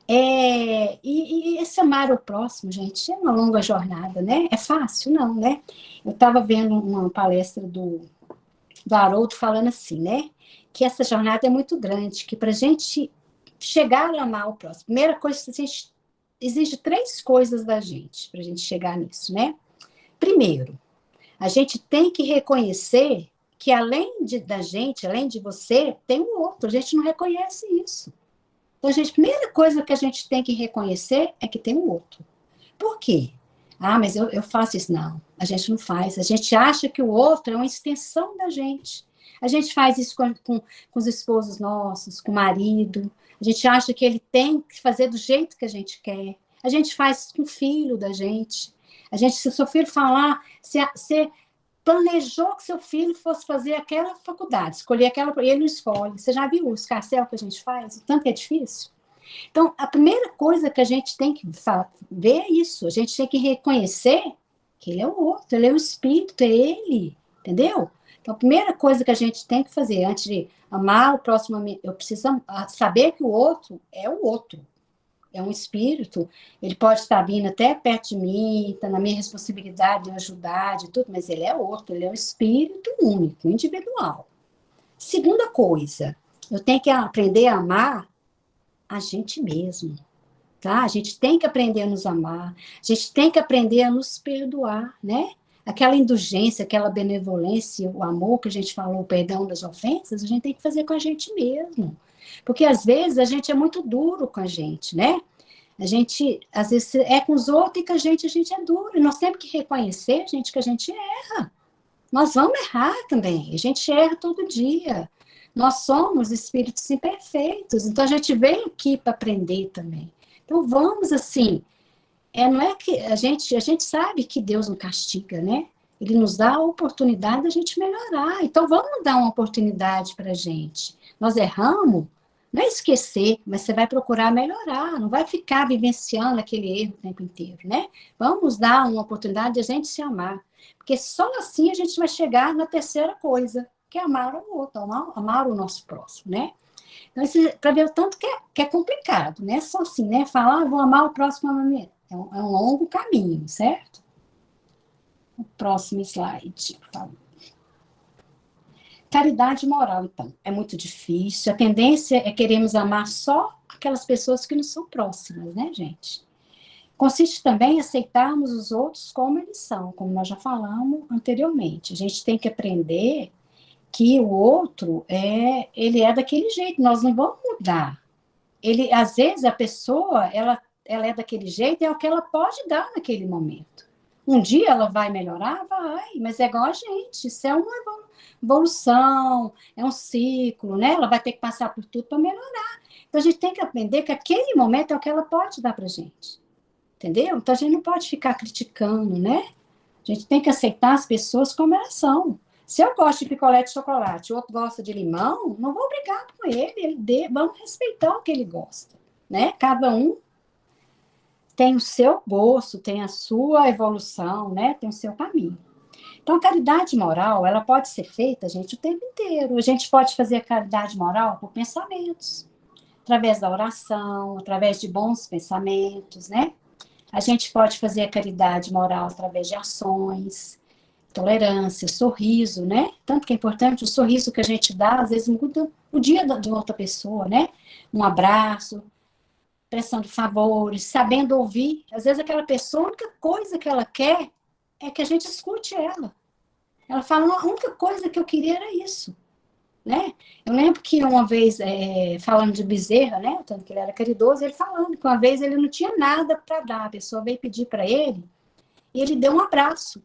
E esse amar o próximo, gente, é uma longa jornada, né? É fácil? Não, né? Eu estava vendo uma palestra do Haroldo falando assim, né? Que essa jornada é muito grande, que para a gente chegar a amar o próximo, primeira coisa, a gente exige 3 coisas da gente para a gente chegar nisso, né? Primeiro, a gente tem que reconhecer que além da gente, além de você, tem um outro. A gente não reconhece isso. Então, a primeira coisa que a gente tem que reconhecer é que tem um outro. Por quê? Ah, mas eu faço isso. Não, a gente não faz. A gente acha que o outro é uma extensão da gente. A gente faz isso com os esposos nossos, com o marido. A gente acha que ele tem que fazer do jeito que a gente quer. A gente faz isso com o filho da gente. Se o seu filho falar, você planejou que seu filho fosse fazer aquela faculdade, escolher aquela, e ele não escolhe. Você já viu o escarcéu que a gente faz? O tanto que é difícil? Então, a primeira coisa que a gente tem que ver é isso. A gente tem que reconhecer que ele é o outro, ele é o espírito, é ele, entendeu? Então, a primeira coisa que a gente tem que fazer antes de amar o próximo, eu preciso saber que o outro é o outro. É um espírito, ele pode estar vindo até perto de mim, está na minha responsabilidade de ajudar, de tudo, mas ele é outro, ele é um espírito único, individual. Segunda coisa, eu tenho que aprender a amar a gente mesmo, tá? A gente tem que aprender a nos amar, a gente tem que aprender a nos perdoar, né? Aquela indulgência, aquela benevolência, o amor que a gente falou, o perdão das ofensas, a gente tem que fazer com a gente mesmo. Porque, às vezes, a gente é muito duro com a gente, né? A gente, às vezes, é com os outros e com a gente é duro. E nós temos que reconhecer, gente, que a gente erra. Nós vamos errar também. A gente erra todo dia. Nós somos espíritos imperfeitos. Então, a gente veio aqui para aprender também. Então, vamos, assim, não é que a gente sabe que Deus não castiga, né? Ele nos dá a oportunidade da gente melhorar. Então, vamos dar uma oportunidade para a gente. Nós erramos, não é esquecer, mas você vai procurar melhorar, não vai ficar vivenciando aquele erro o tempo inteiro, né? Vamos dar uma oportunidade de a gente se amar. Porque só assim a gente vai chegar na terceira coisa, que é amar o outro, amar o nosso próximo, né? Então, para ver o tanto que é complicado, né? Só assim, né? Falar, vou amar o próximo momento. É um longo caminho, certo? O próximo slide, por favor. Caridade moral, então, é muito difícil. A tendência é queremos amar só aquelas pessoas que nos são próximas, né, gente? Consiste também em aceitarmos os outros como eles são, como nós já falamos anteriormente. A gente tem que aprender que o outro ele é daquele jeito, nós não vamos mudar. Às vezes a pessoa, ela é daquele jeito, é o que ela pode dar naquele momento. Um dia ela vai melhorar? Vai, mas é igual a gente, isso é uma evolução, é um ciclo, né? Ela vai ter que passar por tudo para melhorar. Então a gente tem que aprender que aquele momento é o que ela pode dar para gente, entendeu? Então a gente não pode ficar criticando, né? A gente tem que aceitar as pessoas como elas são. Se eu gosto de picolé de chocolate, o outro gosta de limão, não vou brigar com ele, vamos respeitar o que ele gosta, né? Cada um tem o seu gosto, tem a sua evolução, né? Tem o seu caminho. Então, a caridade moral, ela pode ser feita, gente, o tempo inteiro. A gente pode fazer a caridade moral por pensamentos, através da oração, através de bons pensamentos, né? A gente pode fazer a caridade moral através de ações, tolerância, sorriso, né? Tanto que é importante, o sorriso que a gente dá, às vezes muda o dia de outra pessoa, né? Um abraço, prestando favores, sabendo ouvir. Às vezes aquela pessoa, a única coisa que ela quer é que a gente escute ela. Ela fala, a única coisa que eu queria era isso, né? Eu lembro que uma vez, falando de Bezerra, né? Tanto que ele era caridoso, ele falando que uma vez ele não tinha nada para dar, a pessoa veio pedir para ele, e ele deu um abraço.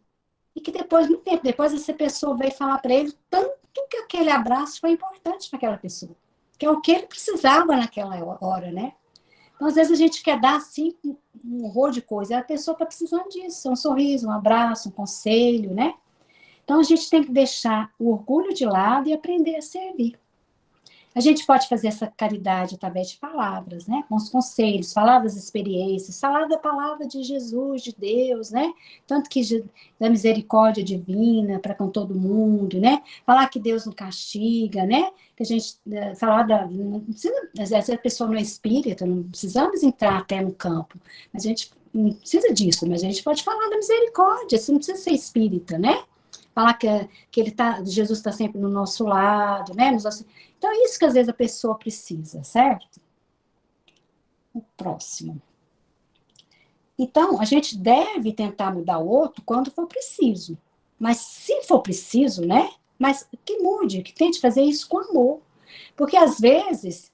E que depois, muito tempo depois, essa pessoa veio falar para ele tanto que aquele abraço foi importante para aquela pessoa, que é o que ele precisava naquela hora, né? Então, às vezes, a gente quer dar, assim, um horror de coisa, e a pessoa está precisando disso, um sorriso, um abraço, um conselho, né? Então, a gente tem que deixar o orgulho de lado e aprender a servir. A gente pode fazer essa caridade através de palavras, né? Bons conselhos, falar das experiências, falar da palavra de Jesus, de Deus, né? Tanto que da misericórdia divina para com todo mundo, né? Falar que Deus não castiga, né? Que a gente falar não precisa, às vezes a pessoa não é espírita, não precisamos entrar até no campo, mas a gente não precisa disso, mas a gente pode falar da misericórdia, você não precisa ser espírita, né? Falar que Jesus está sempre no nosso lado, né? Então, é isso que às vezes a pessoa precisa, certo? O próximo. Então, a gente deve tentar mudar o outro quando for preciso. Mas se for preciso, né? Mas que mude, que tente fazer isso com amor. Porque às vezes,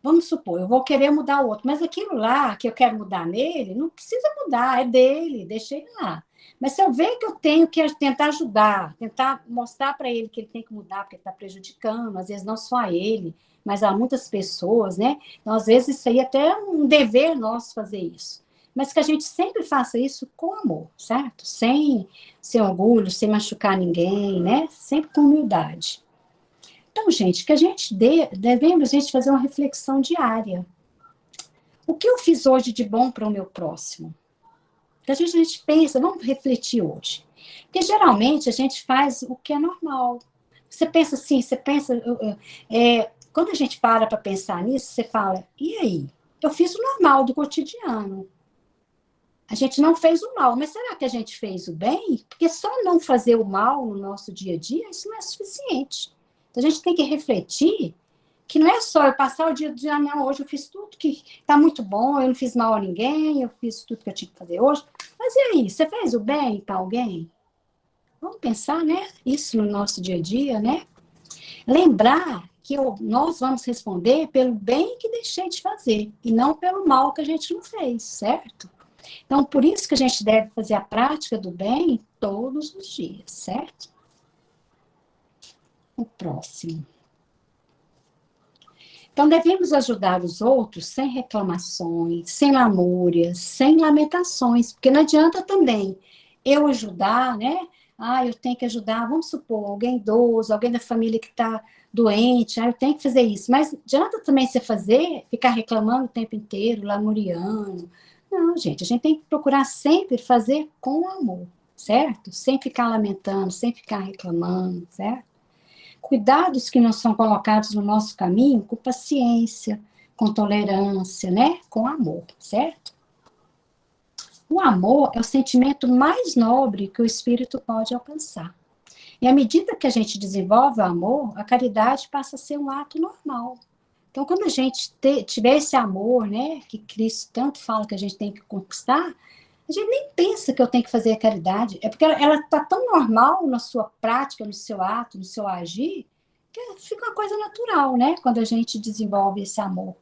vamos supor, eu vou querer mudar o outro, mas aquilo lá que eu quero mudar nele, não precisa mudar, é dele, deixa ele lá. Mas se eu ver que eu tenho que tentar ajudar, tentar mostrar para ele que ele tem que mudar, porque ele está prejudicando, às vezes não só a ele, mas a muitas pessoas, né? Então, às vezes, isso aí até é um dever nosso fazer isso. Mas que a gente sempre faça isso com amor, certo? Sem orgulho, sem machucar ninguém, né? Sempre com humildade. Então, gente, que a gente devemos fazer uma reflexão diária. O que eu fiz hoje de bom para o meu próximo? A gente pensa, vamos refletir hoje. Porque geralmente a gente faz o que é normal. Você pensa assim, quando a gente para pensar nisso, você fala, e aí? Eu fiz o normal do cotidiano. A gente não fez o mal, mas será que a gente fez o bem? Porque só não fazer o mal no nosso dia a dia, isso não é suficiente. Então a gente tem que refletir que não é só eu passar o dia dizendo, não, hoje eu fiz tudo que está muito bom, eu não fiz mal a ninguém, eu fiz tudo que eu tinha que fazer hoje. Mas e aí, você fez o bem para alguém? Vamos pensar, né? Isso no nosso dia a dia, né? Lembrar que nós vamos responder pelo bem que deixei de fazer e não pelo mal que a gente não fez, certo? Então, por isso que a gente deve fazer a prática do bem todos os dias, certo? O próximo. Então, devemos ajudar os outros sem reclamações, sem lamúrias, sem lamentações, porque não adianta também eu ajudar, né? Eu tenho que ajudar, vamos supor, alguém idoso, alguém da família que está doente, eu tenho que fazer isso. Mas adianta também você ficar reclamando o tempo inteiro, lamuriando. Não, gente, a gente tem que procurar sempre fazer com amor, certo? Sem ficar lamentando, sem ficar reclamando, certo? Cuidados que não são colocados no nosso caminho com paciência, com tolerância, né? Com amor, certo? O amor é o sentimento mais nobre que o espírito pode alcançar. E à medida que a gente desenvolve o amor, a caridade passa a ser um ato normal. Então, quando a gente tiver esse amor, né, que Cristo tanto fala que a gente tem que conquistar, a gente nem pensa que eu tenho que fazer a caridade. É porque ela está tão normal na sua prática, no seu ato, no seu agir, que fica uma coisa natural, né? Quando a gente desenvolve esse amor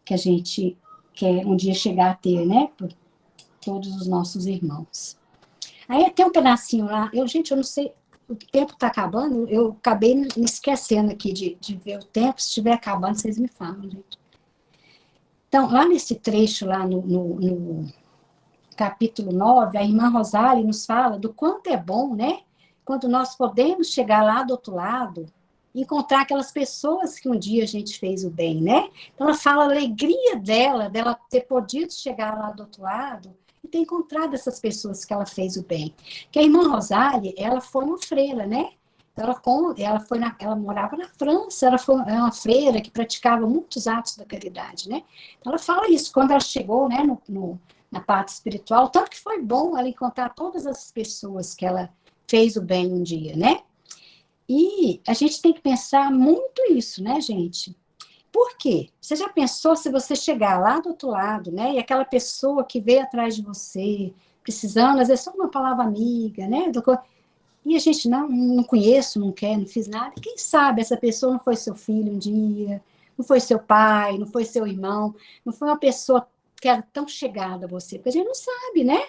que a gente quer um dia chegar a ter, né? Por todos os nossos irmãos. Aí tem um pedacinho lá, gente, eu não sei, o tempo está acabando, eu acabei me esquecendo aqui de ver o tempo, se estiver acabando, vocês me falam, gente. Então, lá nesse trecho, lá no capítulo 9, a irmã Rosália nos fala do quanto é bom, né? Quando nós podemos chegar lá do outro lado, encontrar aquelas pessoas que um dia a gente fez o bem, né? Então, ela fala a alegria dela ter podido chegar lá do outro lado e ter encontrado essas pessoas que ela fez o bem. Que a irmã Rosália, ela foi uma freira, né? Ela morava na França, ela foi uma freira que praticava muitos atos da caridade, né? Ela fala isso, quando ela chegou, né, na parte espiritual, tanto que foi bom ela encontrar todas as pessoas que ela fez o bem um dia, né? E a gente tem que pensar muito isso, né, gente? Por quê? Você já pensou se você chegar lá do outro lado, né, e aquela pessoa que veio atrás de você, precisando, às vezes só uma palavra amiga, né, e a gente não conheço, não quer, não fiz nada, quem sabe essa pessoa não foi seu filho um dia, não foi seu pai, não foi seu irmão, não foi uma pessoa que era tão chegada a você, porque a gente não sabe, né?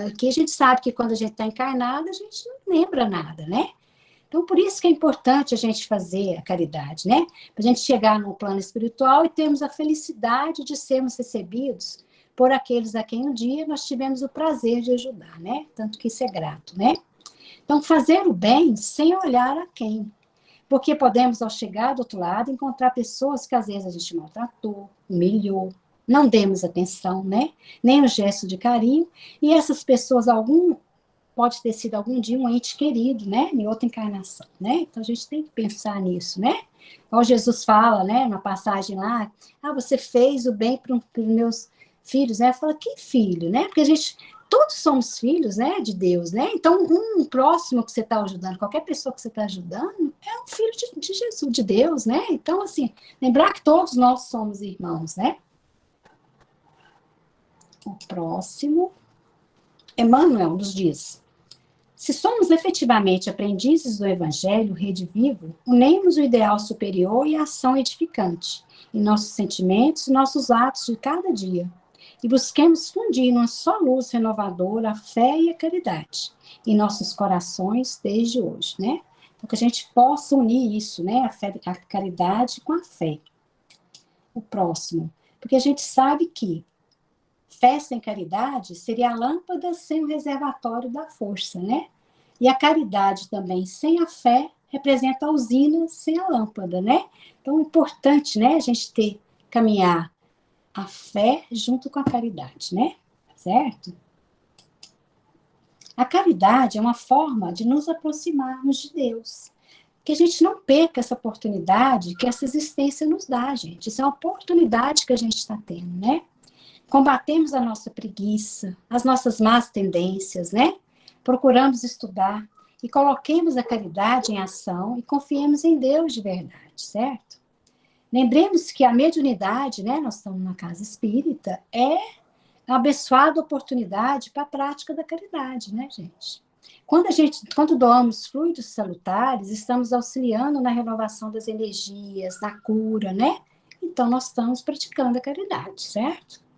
Aqui a gente sabe que quando a gente está encarnada, a gente não lembra nada, né? Então, por isso que é importante a gente fazer a caridade, né? Para a gente chegar no plano espiritual e termos a felicidade de sermos recebidos por aqueles a quem um dia nós tivemos o prazer de ajudar, né? Tanto que isso é grato, né? Então, fazer o bem sem olhar a quem. Porque podemos, ao chegar do outro lado, encontrar pessoas que às vezes a gente maltratou, humilhou, não demos atenção, né? Nem um gesto de carinho, e essas pessoas, pode ter sido algum dia um ente querido, né? Em outra encarnação, né? Então a gente tem que pensar nisso, né? Como Jesus fala, né? Na passagem lá, você fez o bem para os meus filhos, né? Fala, que filho, né? Porque todos somos filhos, né? De Deus, né? Então, um próximo que você está ajudando, qualquer pessoa que você está ajudando, é um filho de Jesus, de Deus, né? Então, assim, lembrar que todos nós somos irmãos, né? O próximo, Emmanuel nos diz: se somos efetivamente aprendizes do Evangelho, Rede Vivo, unemos o ideal superior e a ação edificante em nossos sentimentos e nossos atos de cada dia, e busquemos fundir numa só luz renovadora a fé e a caridade em nossos corações desde hoje, né? Então, que a gente possa unir isso, né? A caridade com a fé. O próximo, porque a gente sabe que fé sem caridade seria a lâmpada sem o reservatório da força, né? E a caridade também sem a fé representa a usina sem a lâmpada, né? Então é importante, né, a gente caminhar a fé junto com a caridade, né? Certo? A caridade é uma forma de nos aproximarmos de Deus. Que a gente não perca essa oportunidade que essa existência nos dá, gente. Isso é uma oportunidade que a gente está tendo, né? Combatemos a nossa preguiça, as nossas más tendências, né? Procuramos estudar e coloquemos a caridade em ação e confiemos em Deus de verdade, certo? Lembremos que a mediunidade, né? Nós estamos na casa espírita, é uma abençoada oportunidade para a prática da caridade, né, gente? Quando doamos fluidos salutares, estamos auxiliando na renovação das energias, na cura, né? Então, nós estamos praticando a caridade, certo?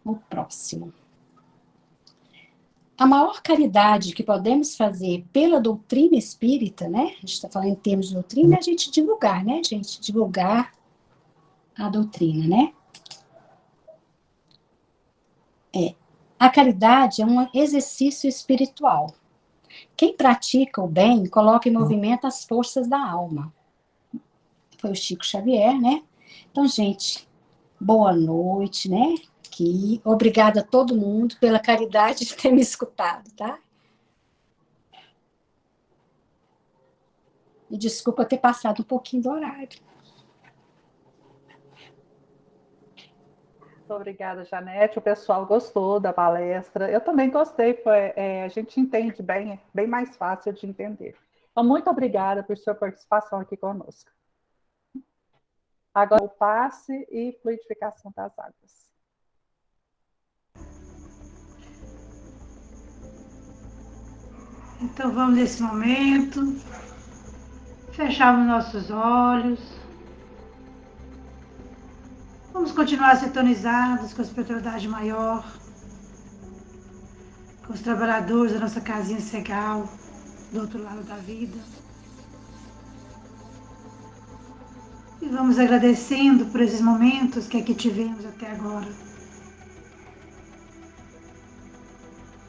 O próximo. a maior caridade que podemos fazer pela doutrina espírita, né? A gente está falando em termos de doutrina, é a gente divulgar, né, gente? Divulgar a doutrina, né? A caridade é um exercício espiritual. Quem pratica o bem coloca em movimento as forças da alma. Foi o Chico Xavier, né? Então, gente, boa noite, né? Obrigada a todo mundo pela caridade de ter me escutado, tá? E desculpa ter passado um pouquinho do horário. Muito obrigada, Janete. O pessoal gostou da palestra. Eu também gostei. A gente entende bem, é bem mais fácil de entender. Então, muito obrigada por sua participação aqui conosco. Agora, o passe e fluidificação das águas. Então, vamos nesse momento, fecharmos nossos olhos. Vamos continuar sintonizados com a espiritualidade maior, com os trabalhadores da nossa casinha Segal, do outro lado da vida. E vamos agradecendo por esses momentos que aqui tivemos até agora.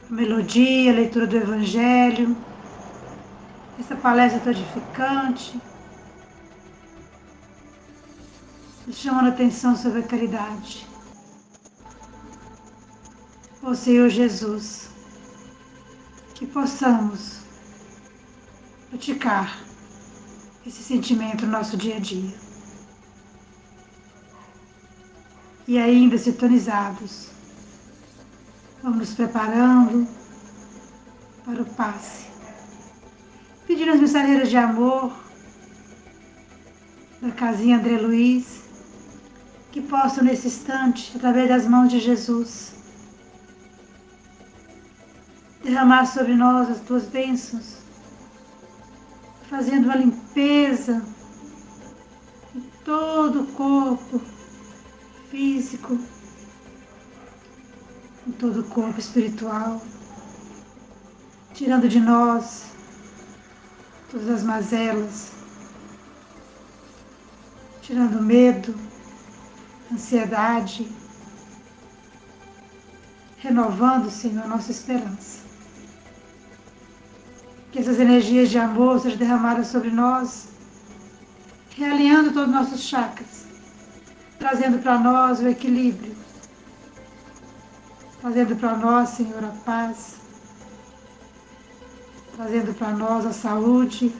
A melodia, a leitura do Evangelho, essa palestra tão edificante, nos chamando a atenção sobre a caridade. Ó Senhor Jesus, que possamos praticar esse sentimento no nosso dia a dia. E ainda sintonizados, vamos nos preparando para o passe. Pedindo aos mensageiros de amor da casinha André Luiz que possam nesse instante, através das mãos de Jesus, derramar sobre nós as tuas bênçãos, fazendo uma limpeza em todo o corpo físico, em todo o corpo espiritual, tirando de nós todas as mazelas, tirando o medo, ansiedade, renovando, Senhor, a nossa esperança. Que essas energias de amor sejam derramadas sobre nós, realinhando todos os nossos chakras, trazendo para nós o equilíbrio, trazendo para nós, Senhor, a paz, trazendo para nós a saúde,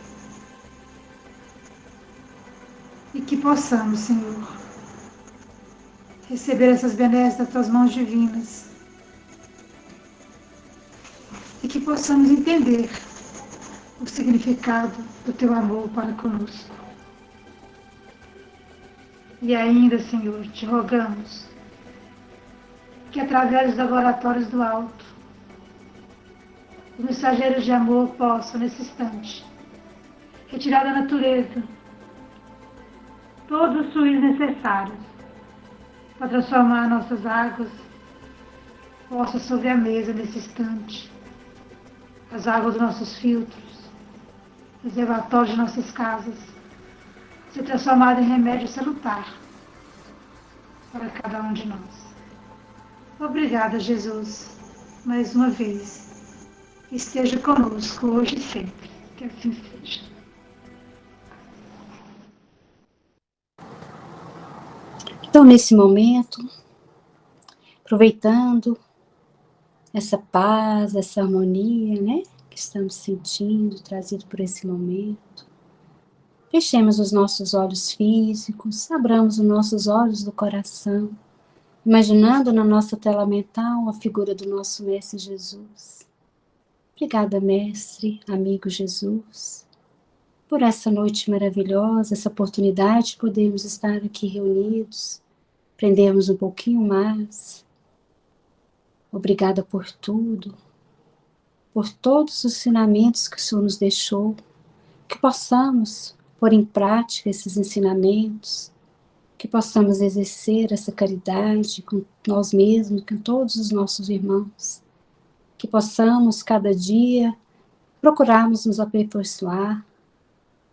e que possamos, Senhor, receber essas benesses das tuas mãos divinas, e que possamos entender o significado do teu amor para conosco. E ainda, Senhor, te rogamos que através dos laboratórios do alto, os mensageiros de amor possam, nesse instante, retirar da natureza todos os fluidos necessários para transformar nossas águas, possa sobre a mesa nesse instante, as águas dos nossos filtros, reservatórios de nossas casas, ser transformado em remédio salutar para cada um de nós. Obrigada, Jesus, mais uma vez. Esteja conosco hoje e sempre. Que assim seja. Então, nesse momento, aproveitando essa paz, essa harmonia, né, que estamos sentindo, trazido por esse momento, fechemos os nossos olhos físicos, abramos os nossos olhos do coração, imaginando na nossa tela mental a figura do nosso Mestre Jesus. Obrigada, Mestre, amigo Jesus, por essa noite maravilhosa, essa oportunidade de podermos estar aqui reunidos, aprendermos um pouquinho mais. Obrigada por tudo, por todos os ensinamentos que o Senhor nos deixou, que possamos pôr em prática esses ensinamentos, que possamos exercer essa caridade com nós mesmos, com todos os nossos irmãos, que possamos cada dia procurarmos nos aperfeiçoar,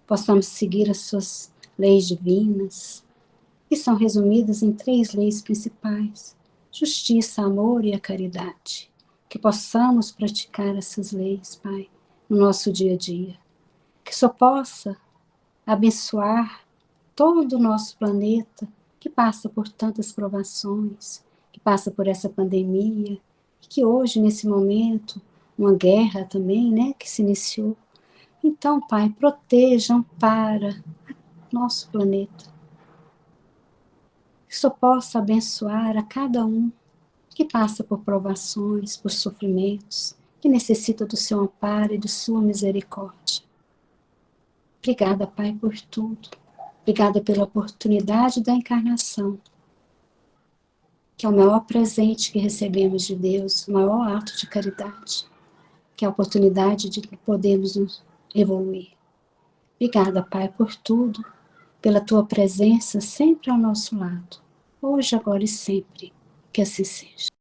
possamos seguir as suas leis divinas, que são resumidas em 3 leis principais: justiça, amor e a caridade. Que possamos praticar essas leis, Pai, no nosso dia a dia. Que só possa abençoar todo o nosso planeta, que passa por tantas provações, que passa por essa pandemia, e que hoje, nesse momento, uma guerra também, né, que se iniciou. Então, Pai, proteja, ampara nosso planeta. Que só possa abençoar a cada um que passa por provações, por sofrimentos, que necessita do seu amparo e de sua misericórdia. Obrigada, Pai, por tudo. Obrigada pela oportunidade da encarnação, que é o maior presente que recebemos de Deus, o maior ato de caridade, que é a oportunidade de podermos nos evoluir. Obrigada, Pai, por tudo, pela Tua presença sempre ao nosso lado, hoje, agora e sempre. Que assim seja.